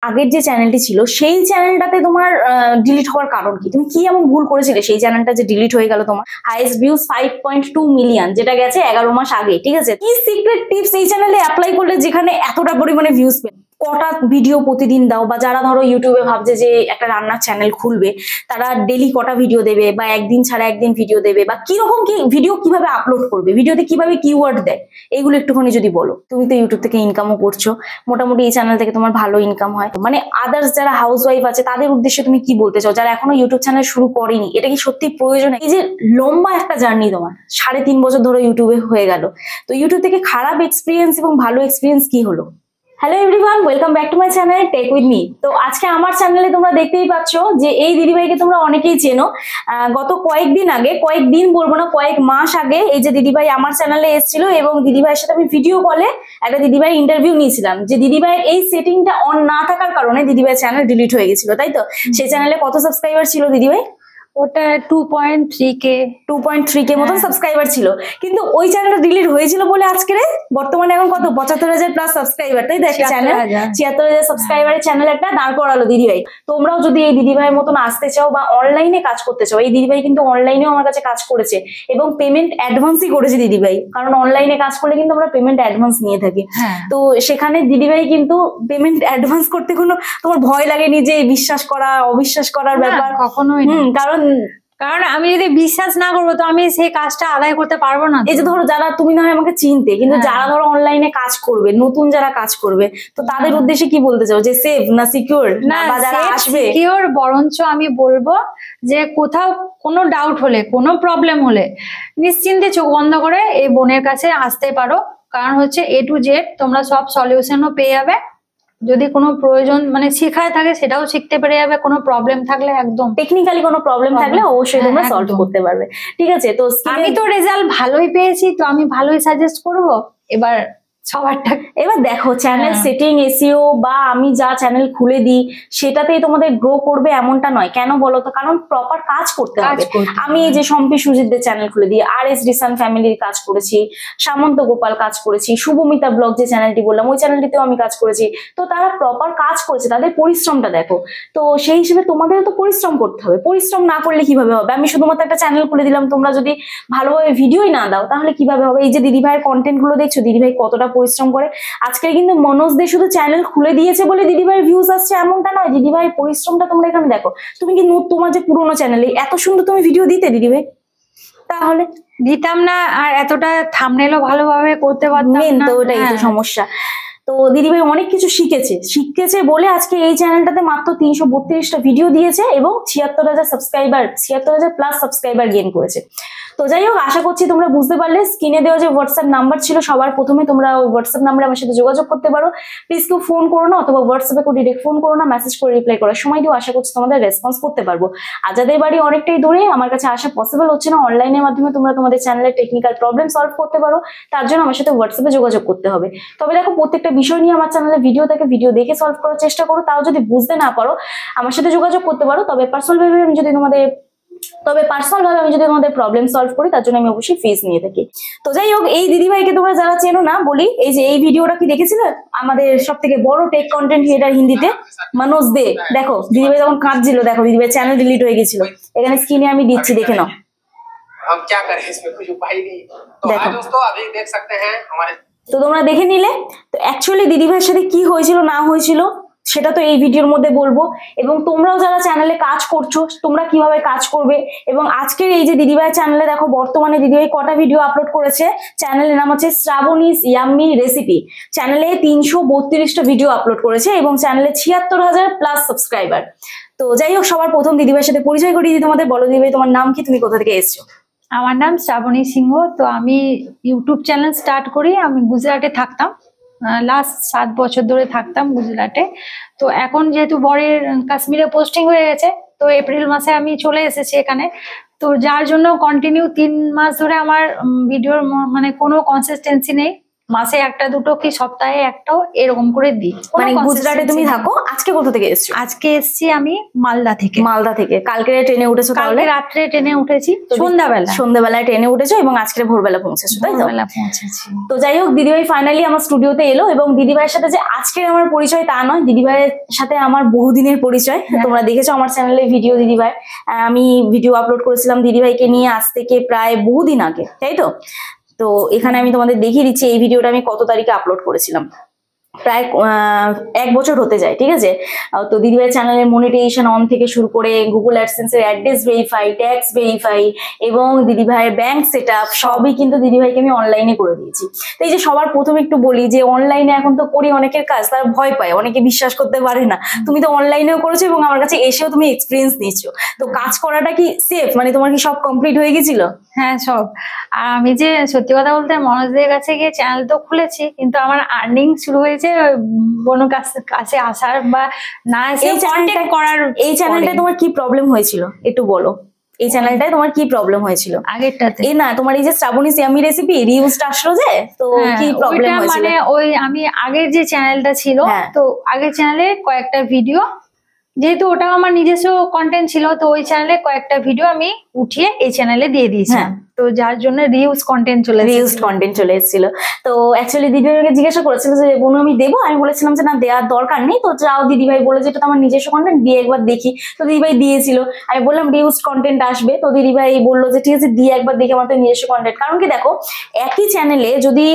আগের যে চ্যানেলটি ছিল সেই চ্যানেলটাতে তোমার ডিলিট হওয়ার কারণ কি? তুমি কি এমন ভুল করেছিলে সেই চ্যানেলটা যে ডিলিট হয়ে গেল? তোমার হাইয়েস্ট ভিউজ 5.2 মিলিয়ন, যেটা গেছে 11 মাস আগে, ঠিক আছে? কি সিক্রেট টিপস এই চ্যানেলে অ্যাপ্লাই করলে যেখানে এতটা পরিমাণে ভিউজ পেয়ে? কটা ভিডিও প্রতিদিন দাও? বা যারা ধরো ইউটিউবে ভাবছে যে একটা রান্নার চ্যানেল খুলবে, তারা ডেলি কটা ভিডিও দেবে, বা একদিন ছাড়া একদিন ভিডিও দেবে, বা কিরকম কি ভিডিও কিভাবে আপলোড করবে, ভিডিওতে কিভাবে কিওয়ার্ড দেয়, এগুলো একটুখানি যদি বলো। তুমি তো ইউটিউব থেকে ইনকামও করছো, মোটামুটি এই চ্যানেল থেকে তোমার ভালো ইনকাম হয়, মানে আদার্স যারা হাউস ওয়াইফ আছে তাদের উদ্দেশ্যে তুমি কি বলতে চাও, যারা এখনো ইউটিউব চ্যানেল শুরু করেনি? এটা কি সত্যি প্রয়োজন? এই যে লম্বা একটা জার্নি তোমার 3.5 বছর ধরে ইউটিউবে হয়ে গেল, তো ইউটিউব থেকে খারাপ এক্সপিরিয়েন্স এবং ভালো এক্সপিরিয়েন্স কি হলো? Hello everyone, welcome back to my channel tech with me. তো আজকে আমার চ্যানেলে তোমরা দেখতেই পাচ্ছ যে এই দিদিভাইকে তোমরা অনেকেই চেনো। গত কয়েকদিন আগে, কয়েকদিন বলবো না, কয়েক মাস আগে এই যে দিদিভাই আমার চ্যানেলে এসেছিল, এবং দিদিভাইয়ের সাথে আমি ভিডিও কলে একটা দিদিভাই ইন্টারভিউ নিয়েছিলাম, যে দিদিভাইয়ের এই সেটিংটা অন না থাকার কারণে দিদিভাইয়ের চ্যানেল ডিলিট হয়ে গেছিল, তাই তো? সেই চ্যানেলে কত সাবস্ক্রাইবার ছিল দিদিভাই? ওটা 2.3K মতন সাবস্ক্রাইবার ছিল, কিন্তু ওই চ্যানেলটা ডিলিট হয়েছিল বলে আজকে বর্তমানে এখন কত 75,000 প্লাস সাবস্ক্রাইবার, তাই তো? একটা চ্যানেল 76,000 সাবস্ক্রাইবারের চ্যানেল একটা দাঁড় করালো দিদিভাই। তোমরাও যদি এই দিদিভাইয়ের মতন আসতে চাও বা অনলাইনে কাজ করতে চাও, এই দিদিভাই কিন্তু অনলাইনেও আমার কাছে কাজ করেছে এবং পেমেন্ট অ্যাডভান্সই করেছে দিদিভাই, কারণ অনলাইনে কাজ করলে কিন্তু আমরা পেমেন্ট অ্যাডভান্স নিয়ে থাকি। তো সেখানে দিদিভাই কিন্তু পেমেন্ট অ্যাডভান্স করতে কোনো তোমার ভয় লাগেনি যে বিশ্বাস করা অবিশ্বাস করার ব্যাপার? কখনোই। কারণ আমি যদি বিশ্বাস না করবো তো আমি সেই কাজটা আদায় করতে পারবো না। এই যে ধরো যারা, তুমি না হয় আমাকে চিনতে, কিন্তু যারা ধরো অনলাইনে কাজ করবে, নতুন যারা কাজ করবে, তো তাদের উদ্দেশ্যে কি বলতে চাও, যে সেফ না সিকিউর? না, যারা আসবে সিকিউর, বরঞ্চ আমি বলবো যে কোথাও কোনো ডাউট হলে, কোনো প্রবলেম হলে নিশ্চিন্তে চোখ বন্ধ করে এই বোনের কাছে আসতে পারো, কারণ হচ্ছে A to Z তোমরা সব সলিউশনও পেয়ে যাবে। যদি কোনো প্রয়োজন মানে শেখায় থাকে সেটাও শিখতে পেরে যাবে, কোনো প্রবলেম থাকলে একদম টেকনিক্যালি কোনো প্রবলেম থাকলে অবশ্যই তোমরা সলভ করতে পারবে, ঠিক আছে? তো আমি তো রেজাল্ট ভালোই পেয়েছি, তো আমি ভালোই সাজেস্ট করব। এবার সবারটা এবার দেখো, চ্যানেল সেটিং, এসইও বা আমি যা চ্যানেল খুলে দিই সেটাতেই তোমাদের গ্রো করবে এমনটা নয়। কেন বলো তো? কারণ প্রপার কাজ করতে হবে। আমি এই যে সম্পি সুজিতদের চ্যানেল খুলে দিই, RS রিসান ফ্যামিলির কাজ করেছি, সামন্ত গোপাল কাজ করেছি, শুভমিতা ব্লগ যে চ্যানেলটি বললাম ওই চ্যানেলটিতেও আমি কাজ করেছি। তো তারা প্রপার কাজ করেছে, তাদের পরিশ্রমটা দেখো। তো সেই হিসেবে তোমাদেরও তো পরিশ্রম করতে হবে, পরিশ্রম না করলে কিভাবে হবে? আমি শুধুমাত্র একটা চ্যানেল খুলে দিলাম, তোমরা যদি ভালোভাবে ভিডিওই না দাও তাহলে কিভাবে হবে? এই যে দিদিভাইয়ের কন্টেন্ট গুলো দেখছো, দিদিভাই কতটা পরিশ্রম করে। আজকে কিন্তু মনোজ দে শুধু চ্যানেল খুলে দিয়েছে বলে দিদিভাইয়ের ভিউজ আসছে এমনটা নয়, দিদিভাইয়ের পরিশ্রমটা তোমরা এখানে দেখো। তুমি কি তোমার যে পুরোনো চ্যানেলে এত সুন্দর তুমি ভিডিও দিতে দিদিভাই? তাহলে দিতাম না, আর এতটা থাম্বনেলও ভালোভাবে করতে পারতাম না, তো ওটাই তো সমস্যা। তো দিদিভাই অনেক কিছু শিখেছে বলে আজকে এই চ্যানেলটাতে মাত্র 332টা ভিডিও দিয়েছে এবং 76,000 সাবস্ক্রাইবার, 76,000 প্লাস সাবস্ক্রাইবার গেইন করেছে। তো যাই হোক, আশা করছি তোমরা বুঝতে পারলে। স্ক্রিনে দেওয়া যে হোয়াটসঅ্যাপ নাম্বার ছিল সবার প্রথমে, তোমরা ওই হোয়াটসঅ্যাপ নাম্বারে আমার সাথে যোগাযোগ করতে পারো। প্লিজ কেউ ফোন করো না, অথবা হোয়াটসঅ্যাপে কেউ ডিরেক্ট ফোন করো না, মেসেজ করে রিপ্লাই করার সময় দিও। আশা করছি তোমাদের রেসপন্স করতে পারবো। আর যাদের বাড়ি অনেকটাই দূরে, আমার কাছে আসা পসিবল হচ্ছে না, অনলাইনের মাধ্যমে তোমরা তোমাদের চ্যানেলের টেকনিক্যাল প্রবলেম সলভ করতে পারো। তার জন্য আমার সাথে হোয়াটসঅ্যাপে যোগাযোগ করতে হবে। তবে দেখো, প্রত্যেকটা বিষয় নিয়ে আমার চ্যানেলে ভিডিও থাকে, ভিডিও দেখে সলভ করার চেষ্টা করো। তাও যদি বুঝতে না পারো আমার সাথে যোগাযোগ করতে পারো। তবে পার্সোনাল ভাবে আমি যদি তোমাদের প্রবলেম সলভ করি, তার জন্য আমি অবশ্যই ফিস নিয়ে থাকি। তো যাই হোক, এই দিদিভাইকে তোমরা যারা চেনো না, বলি এই যে এই ভিডিওটা কি দেখেছিলে, আমাদের সব থেকে বড় টেক কন্টেন্ট ক্রিয়েটার হিন্দিতে মনোজ দে। দেখো দিদিভাই যখন কাঁদছিল, দেখো দিদিভাই চ্যানেল ডিলিট হয়ে গেছিল, এখানে স্ক্রিনে আমি দিচ্ছি, দেখে নাও। তো তোমরা দেখে নিলে। তো অ্যাকচুয়ালি দিদিভাইয়ের সাথে কি হয়েছিল না হয়েছিল সেটা তো এই ভিডিওর মধ্যে বলবো, এবং তোমরাও যারা চ্যানেলে কাজ করছো তোমরা কিভাবে কাজ করবে। এবং আজকের এই যে দিদিভাই চ্যানেলে দেখো, বর্তমানে দিদিভাই কটা ভিডিও আপলোড করেছে। চ্যানেলের নাম হচ্ছে শ্রাবণীস ইয়াম্মি রেসিপি। চ্যানেলে 332টা ভিডিও আপলোড করেছে এবং চ্যানেলে 76,000 প্লাস সাবস্ক্রাইবার। তো যাই হোক, সবার প্রথম দিদিভাইয়ের সাথে পরিচয় করিয়ে দিই তোমাদের। বলো দিদিভাই, তোমার নাম কি, তুমি কোথা থেকে এসছো? আমার নাম শ্রাবণী সিংহ। তো আমি ইউটিউব চ্যানেল স্টার্ট করি, আমি গুজরাটে থাকতাম, লাস্ট 7 বছর ধরে থাকতাম গুজরাটে। তো এখন যেহেতু বরের কাশ্মীরে পোস্টিং হয়ে গেছে, তো এপ্রিল মাসে আমি চলে এসেছি এখানে। তো যার জন্য কন্টিনিউ 3 মাস ধরে আমার ভিডিওর মানে কোনো কনসিস্টেন্সি নেই, মাসে একটা দুটো কি সপ্তাহে একটাও এরকম করে দিই। মানে গুজরাটে তুমি থাকো, আজকে কোথা থেকে এসছো? আজকে এসছি আমি মালদা থেকে। মালদা থেকে কালকে ট্রেনে উঠেছো? কালকে রাত্রে ট্রেনে উঠেছি, সন্ধ্যাবেলায় ট্রেনে উঠেছো এবং আজকে ভোরবেলা পৌঁছেছো, তাই তো? পৌঁছেছি। তো যাই হোক, দিদিভাই ফাইনালি আমার স্টুডিওতে এলো এবং দিদিভাইয়ের সাথে যে আজকের আমার পরিচয় তা নয়, দিদিভাইয়ের সাথে আমার বহুদিনের পরিচয়। তোমরা দেখেছো আমার চ্যানেলে ভিডিও, দিদিভাই আমি ভিডিও আপলোড করেছিলাম দিদিভাইকে নিয়ে আজ থেকে প্রায় বহুদিন আগে, তাই তো? তো এখানে আমি তোমাদের দেখিয়ে দিচ্ছি এই ভিডিওটা আমি কত তারিখে আপলোড করেছিলাম। প্রায় 1 বছর হতে যায়, ঠিক আছে? তো দিদিভাই চ্যানেলের মনিটাইজেশন অন থেকে শুরু করে গুগল অ্যাডসেন্সের অ্যাড্রেস ভেরিফাই, ট্যাক্স ভেরিফাই এবং দিদিভাইয়ের ব্যাংক সেটআপ সবই কিন্তু দিদিভাইকে আমি অনলাইনে করে দিয়েছি। তো এই যে সবার প্রথমে একটু বলি যে অনলাইনে এখন তো করি অনেকের কাজ, তারা ভয় পায়, অনেকে বিশ্বাস করতে পারে না। তুমি তো অনলাইনেও করেছো এবং আমার কাছে এসেও তুমি এক্সপিরিয়েন্স নিচ্ছো। তো কাজ করাটা কি সেফ? মানে তোমার কি সব কমপ্লিট হয়ে গেছিল? হ্যাঁ, সব। আর আমি যে সত্যি কথা বলতে মনোজদের কাছে গিয়ে চ্যানেল তো খুলেছি, কিন্তু আমার আর্নিং শুরু হয়েছে কোনো কাছে আসার বা না এসে কন্টেন্ট করার। এই চ্যানেলটায় তোমার কি প্রবলেম হয়েছিল একটু বলো? এই চ্যানেলটায় তোমার কি প্রবলেম হয়েছিল আগেরটাতে? না, তোমার এই যে শ্রাবণী সিয়ামি রেসিপি রিউজটা আসলো যে, তো কি প্রবলেম হয়েছিল? মানে ওই আমি আগের যে চ্যানেলটা ছিল, তো আগের চ্যানেলে কয়েকটা ভিডিও, যেহেতু ওটা আমার নিজস্ব কন্টেন্ট ছিল, তো ওই চ্যানেলে কয়েকটা ভিডিও আমি উঠিয়ে এই চ্যানেলে দিয়ে দিয়েছি। তো যার জন্য রিউজ কন্টেন্ট চলে এসেছিল। তো অ্যাকচুয়ালি দিদিভাইকে জিজ্ঞাসা করেছিল যে বোন আমি দেবো, আমি বলেছিলাম যে না দেওয়ার দরকার নেই, তো যাও। দিদিভাই বলে যে এটা তো আমার নিজস্ব কন্টেন্ট, দিয়ে একবার দেখি। তো দিদিভাই দিয়েছিল, আমি বললাম রিউজ কন্টেন্ট আসবে, তো দিদিভাই বললো যে ঠিক আছে দিয়ে একবার দেখে আমার তো নিজস্ব কন্টেন্ট। কারণ কি দেখো, একই চ্যানেলে যদি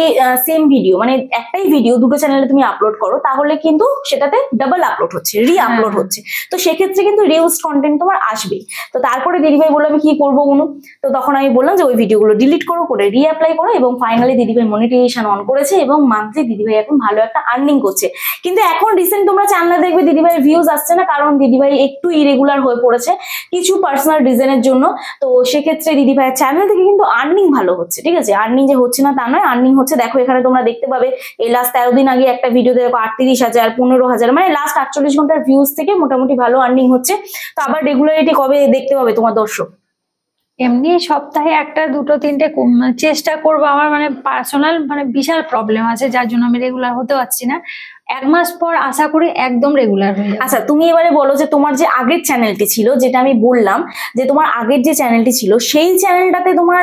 সেম ভিডিও মানে একটাই ভিডিও দুটো চ্যানেলে তুমি আপলোড করো, তাহলে কিন্তু সেটাতে ডাবল আপলোড হচ্ছে, রি আপলোড হচ্ছে। তো সেক্ষেত্রে কিন্তু রিউজ কন্টেন্ট তোমার আসবে। তো তারপরে দিদিভাই বললো আমি কি করবো বলুন? তো তখন আমি বললাম যে ওই ভিডিওগুলো ডিলিট করো, করে রিঅ্যাপ্লাই করো। এবং ফাইনালি দিদিভাই মনিটাইজেশন অন করেছে এবং মান্থলি দিদিভাই এখন ভালো একটা আর্নিং করছে। কিন্তু এখন রিসেন্ট তোমরা চ্যানেলে দেখবে দিদিভাইয়ের ভিউজ আসছে না, কারণ দিদিভাই একটু ইরেগুলার হয়ে পড়েছে কিছু পার্সোনাল রিজনের জন্য। তো সেক্ষেত্রে দিদিভাইয়ের চ্যানেল থেকে কিন্তু আর্নিং ভালো হচ্ছে, ঠিক আছে? আর্নিং যে হচ্ছে না তা নয়, আর্নিং হচ্ছে। দেখো এখানে তোমরা দেখতে পাবে এই লাস্ট 13 দিন আগে একটা ভিডিওতে দেখো 38,000, 15,000, মানে লাস্ট 48 ঘন্টার ভিউজ থেকে মোটামুটি ভালো আর্নিং হচ্ছে। তো আবার রেগুলারিটি কবে দেখতে পাবে তোমার দর্শক? এমনি সপ্তাহে একটা দুটো তিনটে চেষ্টা করবো। আমার মানে পার্সোনাল মানে বিশাল প্রবলেম আছে, যার জন্য আমি রেগুলার হতে পারছি না। 1 মাস পর আশা করি একদম রেগুলার হয়ে যাবে। আচ্ছা, তুমি এবারে বলো যে তোমার যে আগের চ্যানেলটি ছিল, যেটা আমি বললাম যে তোমার আগের যে চ্যানেলটি ছিল, সেই চ্যানেলটাতে তোমার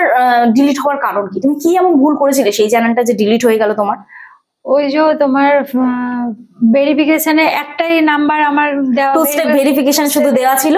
ডিলিট হওয়ার কারণ কি? তুমি কি এমন ভুল করেছিলে সেই চ্যানেলটা যে ডিলিট হয়ে গেল তোমার? ওই যে তোমার ভেরিফিকেশনে একটাই নাম্বার আমার দেওয়া, টু স্টেপ ভেরিফিকেশন শুধু দেওয়া ছিল,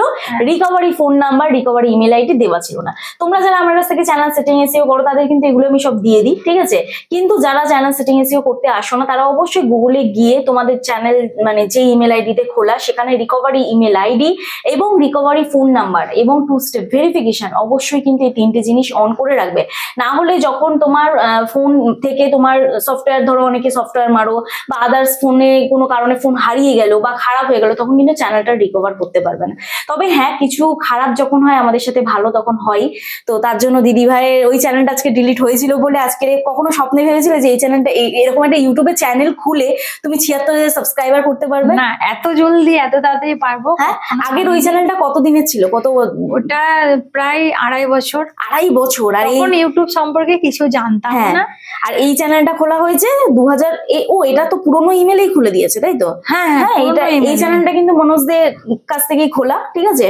recovery phone number, recovery email ID দেওয়া ছিল না। তোমরা যারা আমার কাছ থেকে চ্যানেল সেটিং এসইও করো তাদের কিন্তু এগুলো আমি সব দিয়ে দিই, ঠিক আছে? কিন্তু যারা চ্যানেল সেটিং এসইও করতে আসো না, তারা অবশ্যই গুগলে গিয়ে তোমাদের চ্যানেল মানে যে ইমেল আইডিতে খোলা, সেখানে রিকভারি ইমেল আইডি এবং রিকভারি ফোন নাম্বার এবং টু স্টেপ ভেরিফিকেশন অবশ্যই কিন্তু এই 3টে জিনিস অন করে রাখবে। না হলে যখন তোমার ফোন থেকে তোমার সফটওয়্যার, ধরো অনেকে সফটওয়্যার মারো বা আদার্স ফোনে কোনো কারণে ফোন হারিয়ে গেল বা খারাপ হয়ে গেল, তখন কিন্তু চ্যানেলটা রিকভার করতে পারবে না। তবে হ্যাঁ, কিছু খারাপ যখন হয় আমাদের সাথে ভালো তখন হয়। তো তার জন্য দিদি ভাইয়ের ওই চ্যানেলটা আজকে ডিলিট হয়েছিল বলে আজকে কখনো স্বপ্নে ভেবেছিলে যে এই চ্যানেলটা এরকম একটা ইউটিউবে চ্যানেল খুলে তুমি 76,000 সাবস্ক্রাইবার করতে পারবে? না, এত জলদি এত তাড়াতাড়ি পারবো? হ্যাঁ, আগের ওই চ্যানেলটা কত দিনের ছিল? ওটা প্রায় 2.5 বছর। 2.5 বছর? আর এখন ইউটিউব সম্পর্কে কিছু জানতাম না। আর এই চ্যানেলটা খোলা হয়েছে 2000। ও, এটা তো পুরোনো ইমেলেই খুলে দিয়েছে, তাই তো? হ্যাঁ, এই চ্যানেলটা কিন্তু মনোজদের কাছ থেকেই খোলা, ঠিক আছে?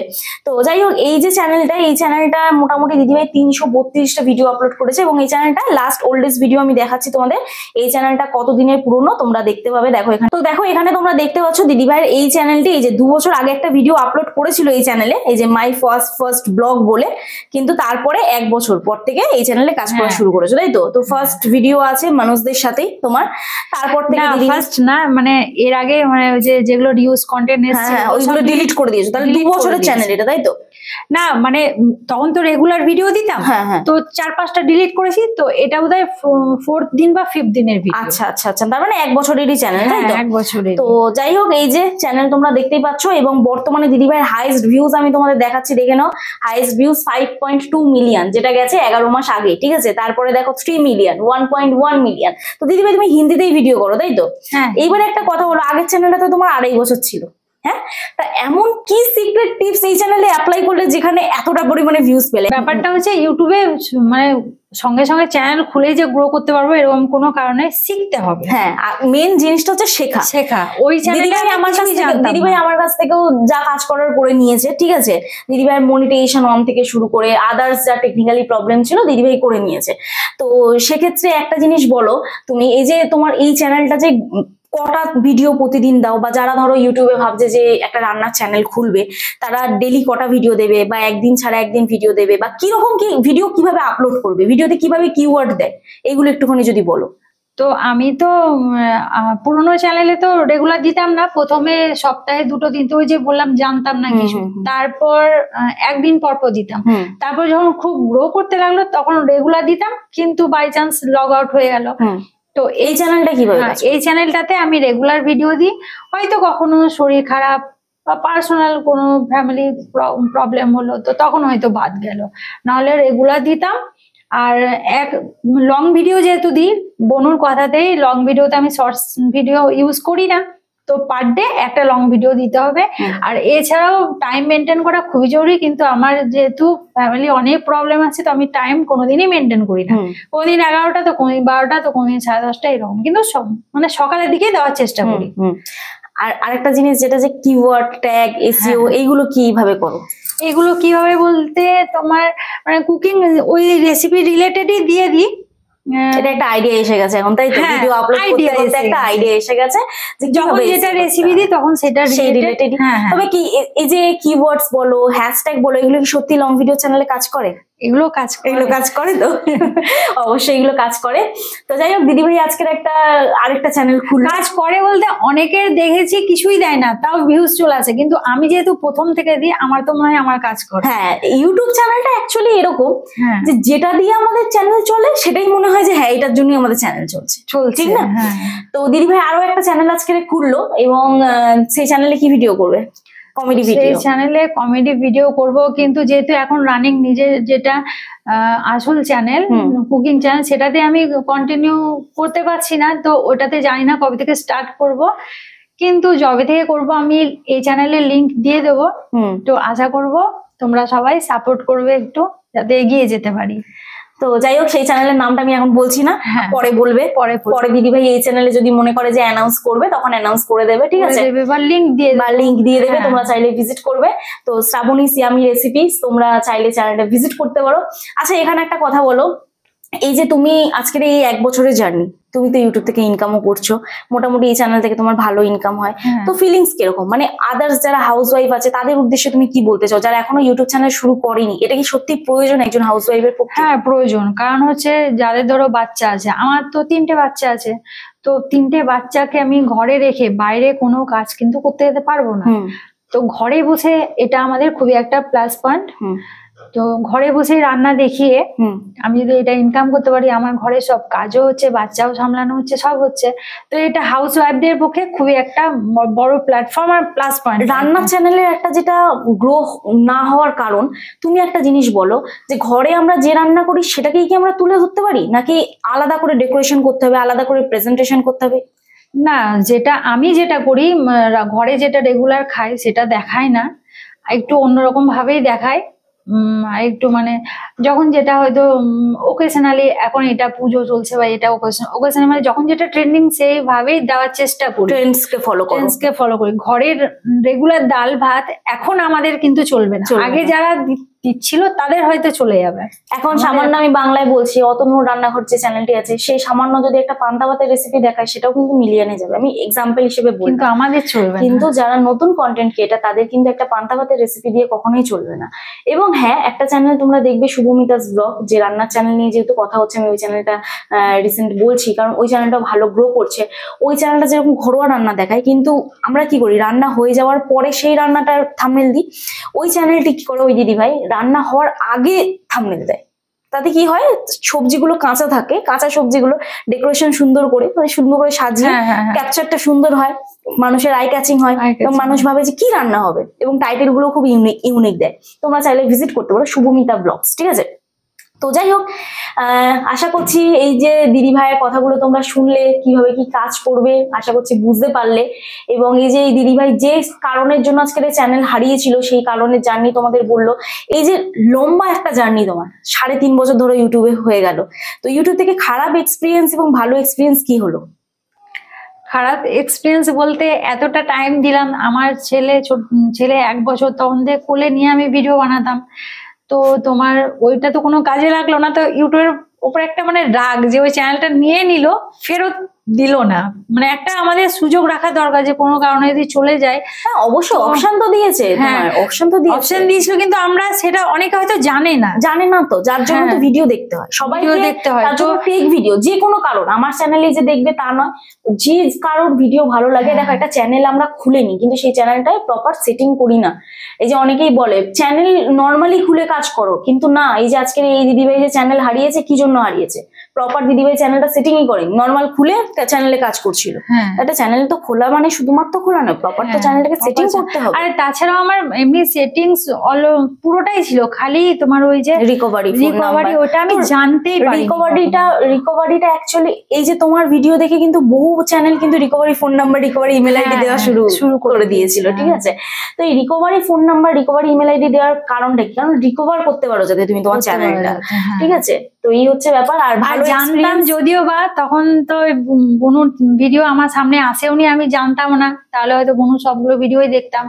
তো যাই হোক, এই যে চ্যানেলটা মোটামুটি দিদিভাই 332টা ভিডিও আপলোড করেছে এবং এই চ্যানেলটা লাস্ট ওল্ডেস্ট ভিডিও আমি দেখাচ্ছি তোমাদের। এই চ্যানেলটা কত দিনের পুরনো তোমরা দেখতে পাবে। দেখো এখানে, তো দেখো এখানে তোমরা দেখতে পাচ্ছ দিদিভাইয়ের এই চ্যানেলটি এই যে 2 বছর আগে একটা ভিডিও আপলোড করেছিল এই চ্যানেলে, এই যে মাই ফার্স্ট ব্লগ বলে। কিন্তু তারপরে 1 বছর পর থেকে এই চ্যানেলে কাজ করা শুরু করেছো, তাই তো? তো ফার্স্ট ভিডিও আছে মনোজদের সাথেই তোমার, তারপর থেকে ফার্স্ট না, মানে এর আগে মানে যেগুলো রিউজ কন্টেন্ট এসেছে ওইগুলো ডিলিট করে দিয়েছো। তাহলে 2 বছরের চ্যানেল এটা, তাই তো? না, মানে তখন তো রেগুলার ভিডিও দিতাম, তো 4-5টা ডিলিট করেছি। তো এটা বোধহয় 4th দিন বা 5th দিনের ভিডিও। আচ্ছা আচ্ছা আচ্ছা, তার মানে 1 বছরেরই চ্যানেল, তাই তো? 1 বছরের। তো যাই হোক, এই যে চ্যানেল তোমরা দেখতেই পাচ্ছ এবং বর্তমানে দিদিভাইয়ের হাইয়েস্ট ভিউজ আমি তোমাদের দেখাচ্ছি, দেখে নাও। হাইয়েস্ট ভিউজ 5.2 মিলিয়ন, যেটা গেছে 11 মাস আগে, ঠিক আছে? তারপরে দেখো 3 মিলিয়ন, 1.1 মিলিয়ন। তো দিদিভাই তুমি হিন্দিতেই ভিডিও করো, তাই তো? হ্যাঁ। এইবারে একটা কথা হলো, আগের চ্যানেলটা তো তোমার 2.5 বছর ছিল, হ্যাঁ, তা এমন কি সিক্রেট টিপস এই চ্যানেলে অ্যাপ্লাই করলে যেখানে এতটা পরিমাণে ভিউজ পেলে? ব্যাপারটা হচ্ছে ইউটিউবে মানে সঙ্গে সঙ্গে চ্যানেল খুলে যে গ্রো করতে পারবো এরকম কোনো কারণে শিখতে হবে। হ্যাঁ, মেন জিনিসটা হচ্ছে শেখা। ওই চ্যানেলে দিদিভাই আমার কাছ থেকেও যা কাজ করার করে নিয়েছে, ঠিক আছে, দিদিভাই মনিটাইজেশন অন থেকে শুরু করে আদার্স যা টেকনিক্যালি প্রবলেম ছিল দিদিভাই করে নিয়েছে। তো সেক্ষেত্রে একটা জিনিস বলো, তুমি এই যে তোমার এই চ্যানেলটা যে কটা ভিডিও প্রতিদিন দাও, বা যারা ধরো ইউটিউবে ভাবছে যে একটা রান্নার চ্যানেল খুলবে তারা ডেলি কটা ভিডিও দেবে, বা একদিন ছাড়া একদিন ভিডিও দেবে, বা কিরকম কি ভিডিও কিভাবে আপলোড করবে, ভিডিওতে কিভাবে কিওয়ার্ড দেয়, এগুলো একটুখানি যদি বলো। তো আমি তো পুরোনো চ্যানেলে তো রেগুলার দিতাম না, প্রথমে সপ্তাহে 2-3, ওই যে বললাম জানতাম না কিছু, তারপর একদিন পর দিতাম, তারপর যখন খুব গ্রো করতে লাগলো তখন রেগুলার দিতাম, কিন্তু বাই চান্স লগ আউট হয়ে গেল। তো এই চ্যানেলটা কিভাবে? এই চ্যানেলটাতে আমি রেগুলার ভিডিও দিই, হয়তো কখনো শরীর খারাপ বা পার্সোনাল কোনো ফ্যামিলি প্রবলেম হলো তো তখন হয়তো বাদ গেল, নাহলে রেগুলার দিতাম। আর এক লং ভিডিও যেহেতু দিই, বনুর কথাতেই লং ভিডিওতে আমি শর্টস ভিডিও ইউজ করি না, তো পার ডে একটা লং ভিডিও দিতে হবে। আর এছাড়াও টাইম মেনটেন করা খুবই জরুরি, কিন্তু আমার যেহেতু ফ্যামিলি অনেক প্রবলেম আছে তো আমি টাইম কোনোদিনই মেনটেন করি না, কোনোদিন 11টা তো কোনোদিন 12টা তো কোনোদিন 10:30টা, এরকম, কিন্তু সব মানে সকালের দিকেই দেওয়ার চেষ্টা করি। আর আরেকটা জিনিস যেটা যে কিওয়ার্ড ট্যাগ, এসইও, এইগুলো কিভাবে করো? এগুলো কিভাবে বলতে তোমার মানে কুকিং ওই রেসিপি রিলেটেডই দিয়ে দিই। এটা একটা আইডিয়া এসে গেছে এখন, তাই তো? ভিডিও আপলোড করতে করতে একটা আইডিয়া এসে গেছে যে যখন যেটা রেসিপি দিই তখন সেটা সেই রিলেটেড। তবে কি এই যে কিওয়ার্ডস বলো, হ্যাশট্যাগ বলো, এগুলো কি সত্যি লং ভিডিও চ্যানেলে কাজ করে? এগুলো কাজ করে তো অবশ্যই এগুলো কাজ করে। তো যাই হোক, দিদিভাই আজকের আরেকটা চ্যানেল খুললো। কাজ করে বলতে অনেকের দেখেছি কিছুই দেয় না, তাও ভিউজ চলে আসে, কিন্তু আমি যেহেতু প্রথম থেকে দিই আমার তো মনে হয় আমার কাজ করে। হ্যাঁ, ইউটিউব চ্যানেলটা অ্যাকচুয়ালি এরকম যে যেটা দিয়ে আমাদের চ্যানেল চলে সেটাই মনে হয় যে হ্যাঁ এটার জন্যই আমাদের চ্যানেল চলছে, ঠিক না? তো দিদিভাই আরো একটা চ্যানেল আজকে খুললো, এবং সেই চ্যানেলে কি ভিডিও করবে? Comedy video. সেই চ্যানেলে কমেডি ভিডিও করব, কিন্তু যেহেতু এখন রানিং নিজের যেটা আসল চ্যানেল কুকিং চ্যানেল, সেটাতে আমি কন্টিনিউ করতে পারছি না, তো ওটাতে জানি না কবে থেকে স্টার্ট করব, কিন্তু যবে থেকে করব আমি এই চ্যানেলের লিংক দিয়ে দেবো। তো আশা করব তোমরা সবাই সাপোর্ট করবে একটু, যাতে এগিয়ে যেতে পারি। তো যাই হোক, সেই চ্যানেলের নামটা আমি এখন বলছি না, পরে বলবে। পরে দিদিভাই এই চ্যানেলে যদি মনে করে যে অ্যানাউন্স করবে তখন অ্যানাউন্স করে দেবে, ঠিক আছে? বা লিংক দিয়ে দেবে, তোমরা চাইলে ভিজিট করবে। তো শ্রাবণী সিয়ামি রেসিপিস, তোমরা চাইলে চ্যানেলটা ভিজিট করতে পারো। আচ্ছা, এখানে একটা কথা বলো, এই যে তুমি আজকের এই 1 বছরের জার্নি, তুমি তো ইউটিউব থেকে ইনকামও করছো, মোটামুটি এই চ্যানেল থেকে তোমার ভালো ইনকাম হয়, তো ফিলিংস কিরকম? মানে আদার্স যারা হাউস ওয়াইফ আছে তাদের উদ্দেশ্যে তুমি কি বলতে চাও, যারা এখনো ইউটিউব চ্যানেল শুরু করেনি? এটা কি সত্যি প্রয়োজন একজন হাউস ওয়াইফের পক্ষে? হ্যাঁ, প্রয়োজন। কারণ হচ্ছে যাদের ধরো বাচ্চা আছে, আমার তো 3টে বাচ্চা আছে, তো 3টে বাচ্চাকে আমি ঘরে রেখে বাইরে কোনো কাজ কিন্তু করতে যেতে পারবো না, তো ঘরে বসে এটা আমাদের খুবই একটা প্লাস পয়েন্ট। তো ঘরে বসে রান্না দেখিয়ে আমি যদি এটা ইনকাম করতে পারি, আমার ঘরে সব কাজও হচ্ছে, বাচ্চাও সামলানো হচ্ছে, সব হচ্ছে, তো এটা হাউস ওয়াইফদের পক্ষে খুবই একটা বড় প্ল্যাটফর্ম আর প্লাস পয়েন্ট। রান্না চ্যানেলের একটা যেটা গ্রো না হওয়ার কারণ, তুমি একটা জিনিস বলো যে ঘরে আমরা যে রান্না করি সেটাকেই কি আমরা তুলে ধরতে পারি, নাকি আলাদা করে ডেকোরেশন করতে হবে, আলাদা করে প্রেজেন্টেশন করতে হবে? না, আমি যেটা করি ঘরে যেটা রেগুলার খাই সেটা দেখাই না, একটু অন্যরকম ভাবেই দেখাই, একটু মানে যখন যেটা হয়তো ওকেশনালি, এখন এটা পুজো চলছে বা এটা ওকেশনালি, মানে যখন যেটা ট্রেন্ডিং সেইভাবেই দেওয়ার চেষ্টা করি, ট্রেন্ডসকে ফলো করি। ঘরের রেগুলার ডাল ভাত এখন আমাদের কিন্তু চলবে না, আগে যারা দিচ্ছিল তাদের হয়তো চলে যাবে। এখন সামান্য, আমি বাংলায় বলছি, অতনূর রান্নাঘর যে চ্যানেলটি আছে, সেই সামান্য যদি একটা পান্তা ভাতের রেসিপি দেখায় সেটাও কিন্তু মিলিয়নে যাবে, আমি এক্সাম্পল হিসেবে বলি, কিন্তু আমাদের চলবে। কিন্তু যারা নতুন কন্টেন্ট ক্রিয়েটার তাদের কিন্তু একটা পান্তা ভাতের রেসিপি দিয়ে কখনোই চলবে না। এবং হ্যাঁ, একটা চ্যানেল তোমরা দেখবে, শুভমিতাস ব্লগ, যে রান্নার চ্যানেল নিয়ে যেহেতু কথা হচ্ছে, আমি ওই চ্যানেলটা রিসেন্ট বলছি কারণ ওই চ্যানেলটা ভালো গ্রো করছে। ওই চ্যানেলটা যেরকম ঘরোয়া রান্না দেখায়, কিন্তু আমরা কি করি, রান্না হয়ে যাওয়ার পরে সেই রান্নাটার থাম্বনেল দিই। ওই চ্যানেলটি কি করে, ওই দিদিভাই রান্না হওয়ার আগে থাম্বনেল দেয়। তাতে কি হয়, সবজিগুলো কাঁচা থাকে, কাঁচা সবজিগুলো ডেকোরেশন সুন্দর করে, মানে সুন্দর করে সাজিয়ে ক্যাপচারটা সুন্দর হয়, মানুষের আই ক্যাচিং হয়, এবং মানুষ ভাবে যে কি রান্না হবে, এবং টাইটেল গুলো খুব ইউনিক দেয়। তোমরা চাইলে ভিজিট করতে পারো শুভমিতা ব্লগস, ঠিক আছে? তো যাই হোক, আশা করছি এই যে দিদি ভাইয়ের কথাগুলো তোমরা শুনলে, কিভাবে কি কাজ করবে আশা করছি বুঝতে পারলে। এবং এই যে এই দিদি ভাই যে কারণের জন্য আজকের চ্যানেল হারিয়েছিল, সেই কারণের জার্নি তোমাদের বললো। এই যে লম্বা একটা জার্নি তোমার 3.5 বছর ধরে ইউটিউবে হয়ে গেল, তো ইউটিউব থেকে খারাপ এক্সপিরিয়েন্স এবং ভালো এক্সপিরিয়েন্স কি হলো? খারাপ এক্সপিরিয়েন্স বলতে, এতটা টাইম দিলাম, আমার ছেলে 1 বছর, তখন থেকে কোলে নিয়ে আমি ভিডিও বানাতাম, তো তোমার ওইটা তো কোনো কাজে লাগলো না। তো ইউটিউবের উপর একটা মানে রাগ, যে ওই চ্যানেলটা নিয়ে নিল, ফেরত দিল না। মানে একটা আমাদের সুযোগ রাখা দরকার, যে কোনো কারণে যদি চলে যায়। হ্যাঁ অবশ্যই, অপশন তো দিয়েছে, হ্যাঁ অপশন তো দিয়েছে, অপশন দিয়েছিল, কিন্তু আমরা সেটা অনেকে হয়তো জানে না তো, যার জন্য তো ভিডিও দেখতে হয়, সবাইকে দেখতে হয়, তার জন্য টেক ভিডিও যে কোনো কারণ আমার চ্যানেলে যে দেখবে তা নয়, যে কারোর ভিডিও ভালো লাগে। দেখো একটা চ্যানেল আমরা খুলে নিই, কিন্তু সেই চ্যানেলটায় প্রপার সেটিং করি না। এই যে অনেকেই বলে চ্যানেল নর্মালি খুলে কাজ করো, কিন্তু না, এই যে আজকের এই দিদিভাই যে চ্যানেল হারিয়েছে, কি জন্য হারিয়েছে? প্রপার দিদিভাই চ্যানেলটা সেটিংই করেনি, নর্মাল খুলে চ্যানেলে কাজ করছিল। একটা চ্যানেল তো খোলা মানে শুধুমাত্র খোলা না, প্রপার তো চ্যানেলটাকে সেটিং করতে হবে। আর তাছাড়াও আমার এমনি সেটিংস পুরোটাই ছিল, খালি তোমার ওই যে রিকভারি, ওটা আমি জানতেই পারি। রিকভারিটা অ্যাকচুয়ালি এই যে তোমার ভিডিও দেখে কিন্তু বহু চ্যানেল কিন্তু recovery phone number, recovery email ID দেওয়া শুরু করে দিয়েছিল, ঠিক আছে? তো এই recovery phone number, recovery email ID দেওয়ার কারণটা কি? কারণ রিকভার করতে পারো যাতে তুমি তোমার চ্যানেলটা, ঠিক আছে? তো এই হচ্ছে ব্যাপার। আর ভালো জানতাম যদিও বা, তখন তো বনুর ভিডিও আমার সামনে আসেওনি, আমি জানতাম না, তাহলে হয়তো বনু সবগুলো ভিডিওই দেখতাম।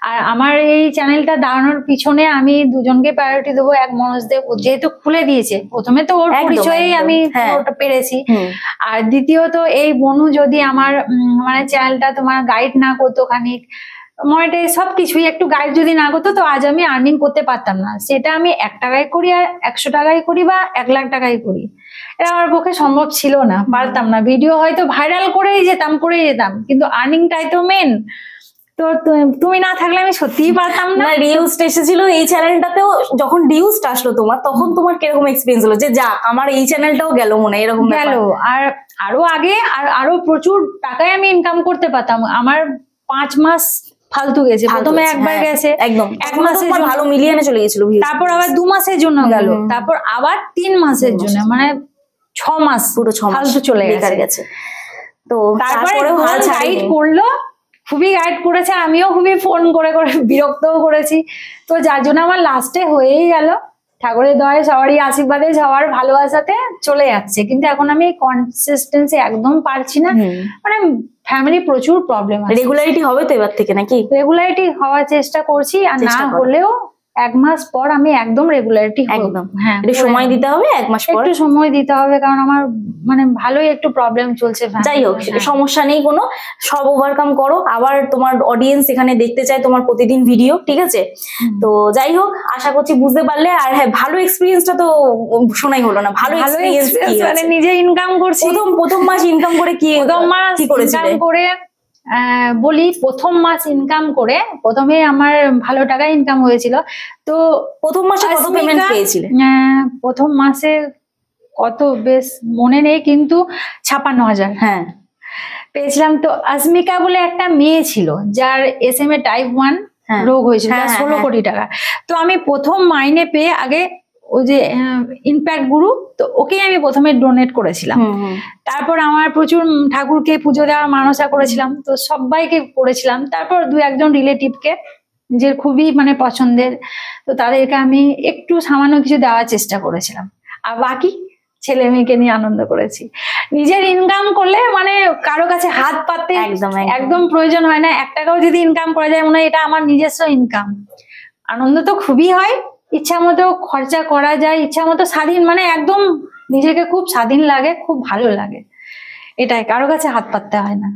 আর আমার এই চ্যানেলটা দাঁড়ানোর পিছনে আমি দুজনকে প্রায়োরিটি দেবো। এক মনোজদেব, যেহেতু খুলে দিয়েছে, প্রথমে তো ওর পরিচয়েই আমি ওটা পেরেছি। আর দ্বিতীয়ত এই বনু যদি আমার মানে চ্যানেলটা তোমার গাইড না করতো, খানিক মনিটাইজ সবকিছুই একটু গাইড যদি না করতো, তো আজ আমি আর্নিং করতে পারতাম না। সেটা আমি 1 টাকায় করি, আর 100 টাকায় করি, বা 1 লাখ টাকায় করি, এটা আমার পক্ষে সম্ভব ছিল না, পারতাম না। ভিডিও হয়তো ভাইরাল করেই যেতাম, কিন্তু আর্নিংটাই তো মেন। তো তুমি না থাকলে আমি সত্যিই পারতাম না। রিউজটা এসেছিল এই চ্যানেলটাতেও, যখন রিউজটা আসলো তোমার, তখন তোমার কিরকম এক্সপিরিয়েন্স হলো যে যাক আমার এই চ্যানেলটাও গেল মনে, এরকম গেল? আর আরো আগে আরো প্রচুর টাকায় আমি ইনকাম করতে পারতাম। আমার 5 মাস ফালতু গেছে, প্রথমে একবার গেছে, একদম 1 মাসের জন্য ভালো মিলিয়নে চলে গেছিল, তারপর আবার 2 মাসের জন্য গেল, তারপর আবার 3 মাসের জন্য, মানে 6 মাস, পুরো 6 মাস ফালতু চলে গেছে। তো তারপরে গাইড করলো, খুবই গাইড করেছে, আমিও খুবই ফোন করে বিরক্তও করেছি। তো যার জন্য আমার লাস্টে হয়েই গেল, ঠাকুরের দয়ায়, সবারই আশীর্বাদে, সবার ভালোবাসাতে চলে যাচ্ছে। কিন্তু এখন আমি কনসিস্টেন্সি একদম পারছি না, মানে ফ্যামিলি প্রচুর প্রবলেম আছে। রেগুলারিটি হবে তো এবার থেকে নাকি? রেগুলারিটি হওয়ার চেষ্টা করছি, আর না হলেও 1 মাস পর আমি একদম রেগুলারিটি, একদম। হ্যাঁ, একটু সময় দিতে হবে, 1 মাস পর একটু সময় দিতে হবে, কারণ আমার মানে ভালোই একটু প্রবলেম চলছে। যাই হোক, সমস্যা নেই কোনো, সব ওভারকাম করো। আবার তোমার অডিয়েন্স এখানে দেখতে চায় তোমার প্রতিদিন ভিডিও, ঠিক আছে? তো যাই হোক, আশা করছি বুঝতে পারলে। আর হ্যাঁ, ভালো এক্সপিরিয়েন্সটা তো শোনাই হলো না। ভালো এক্সপিরিয়েন্স মানে নিজে ইনকাম করছি, প্রথম মাস ইনকাম করে কি ইনকাম করে বলি, প্রথম মাস ইনকাম করে, প্রথমে আমার ভালো টাকা ইনকাম হয়েছিল। তো প্রথম মাসে কত পেমেন্ট পেয়েছিলে? প্রথম মাসে কত বেশ মনে নেই, কিন্তু 56,000 হ্যাঁ পেয়েছিলাম। তো আসমিকা বলে একটা মেয়ে ছিল, যার SMA টাইপ 1 রোগ হয়েছিল, 16 কোটি টাকা। তো আমি প্রথম মাইনে পেয়ে আগে ওই যে ইম্প্যাক্ট গুরু, তো ওকে আমি প্রথমে ডোনেট করেছিলাম। তারপর আমার প্রচুর ঠাকুরকে পুজো দেওয়ার মানসা করেছিলাম, তো সবাইকে করেছিলাম। তারপর 2-1 রিলেটিভকে, যে খুবই মানে পছন্দের, তো তাদেরকে আমি একটু সামান্য কিছু দেওয়ার চেষ্টা করেছিলাম। আর বাকি ছেলে মেয়েকে নিয়ে আনন্দ করেছি। নিজের ইনকাম করলে মানে কারো কাছে হাত পাততে একদম প্রয়োজন হয় না। 1 টাকাও যদি ইনকাম করা যায়, মনে হয় এটা আমার নিজস্ব ইনকাম। আনন্দ তো খুবই হয়, ইচ্ছা মতো খরচা করা যায়, ইচ্ছা মতো স্বাধীন, মানে একদম নিজেকে খুব স্বাধীন লাগে, খুব ভালো লাগে। এটাই, কারো কাছে হাত পাততে হয় না।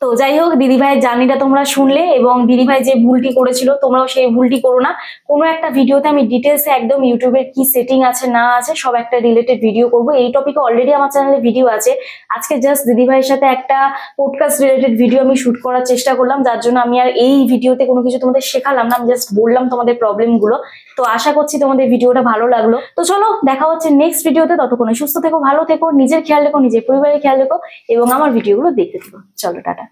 তো যাই হোক, দিদিভাইয়ের জার্নিটা তোমরা শুনলে, এবং দিদিভাই যে ভুলটি করেছিল তোমরাও সেই ভুলটি করো না। কোনো একটা ভিডিওতে আমি ডিটেলসে একদম ইউটিউবের কি সেটিং আছে না আছে সব একটা রিলেটেড ভিডিও করব। এই টপিকে অলরেডি আমার চ্যানেলে ভিডিও আছে। আজকে জাস্ট দিদিভাইয়ের সাথে একটা পডকাস্ট রিলেটেড ভিডিও আমি শুট করার চেষ্টা করলাম, যার জন্য আমি আর এই ভিডিওতে কোনো কিছু তোমাদের শেখালাম না, আমি জাস্ট বললাম তোমাদের প্রবলেমগুলো। তো আশা করছি তোমাদের ভিডিওটা ভালো লাগলো। তো চলো, দেখা হচ্ছে নেক্সট ভিডিওতে। ততক্ষণে সুস্থ থেকো, ভালো থেকো, নিজের খেয়াল রেখো, নিজের পরিবারের খেয়াল রেখো, এবং আমার ভিডিওগুলো দেখতে থেকো। চলো, টাটা।